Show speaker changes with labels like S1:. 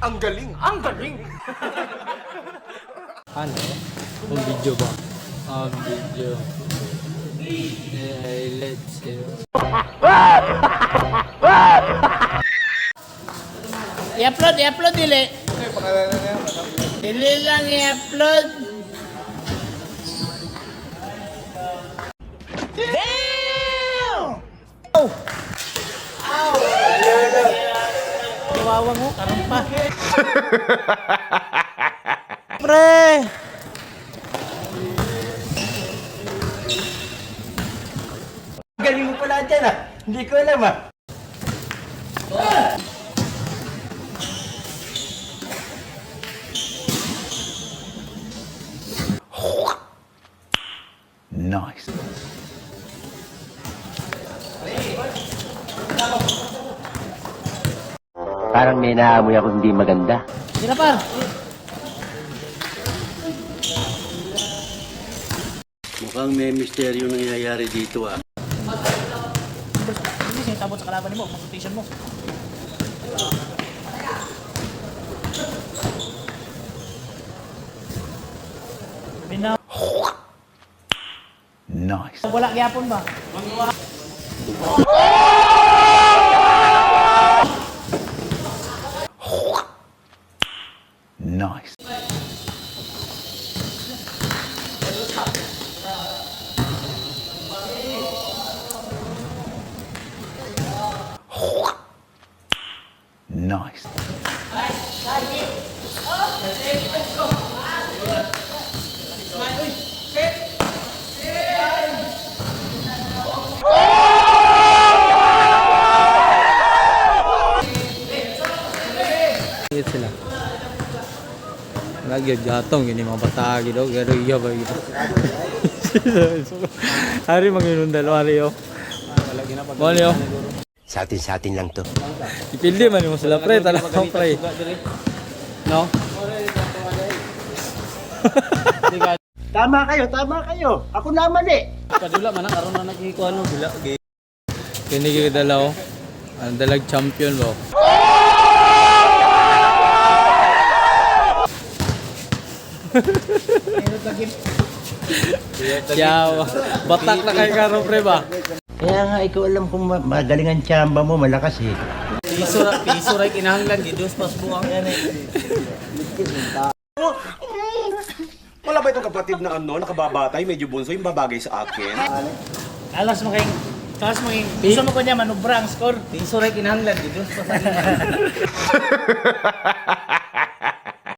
S1: Ang galing!
S2: Ang galing!
S3: Ano? Ang video ba? Ang video. Let's see.
S2: I-upload, dili. Dili lang i-upload. Damn! Oh! Ow! Kawawa mo, karon pa. Pre!
S4: Galing mo pala dyan ah. Hindi ko alam ah.
S5: Nice.
S4: Parang may naamoy ako hindi maganda.
S2: Sira par.
S4: Mukhang may misteryo nangyayari dito ah.
S2: Hindi siya tabot sa kalaban mo, consultation mo. Bina.
S5: Nice.
S2: Wala gyapon ba?
S5: Nice. Nice.
S3: Hit sila. Lagi jatong gini mga batagi daw, pero iya ba gitu. Hari manginundal hari yo. Wala yo.
S4: Sa atin lang to.
S3: Ipildi man mo sila pre, talaga pre. No?
S4: Tama kayo. Ako naman eh.
S3: Padula man karon na nagikuha no bila. Kini gyud dalaw. Ang dalag champion mo. Yaw, batak na kay karo pre ba?
S4: Kaya nga ikaw alam kung magaling ang tsamba mo, malakas eh.
S3: Piso ray kinahanglan di dos pas buang yan eh.
S1: Wala ba itong kapatid na nakababatay, medyo bunso, yung babagay sa akin?
S2: Alas mo kayong gusto mo ko niya manubra ang score.
S3: Piso ray kinahanglan di dos pas.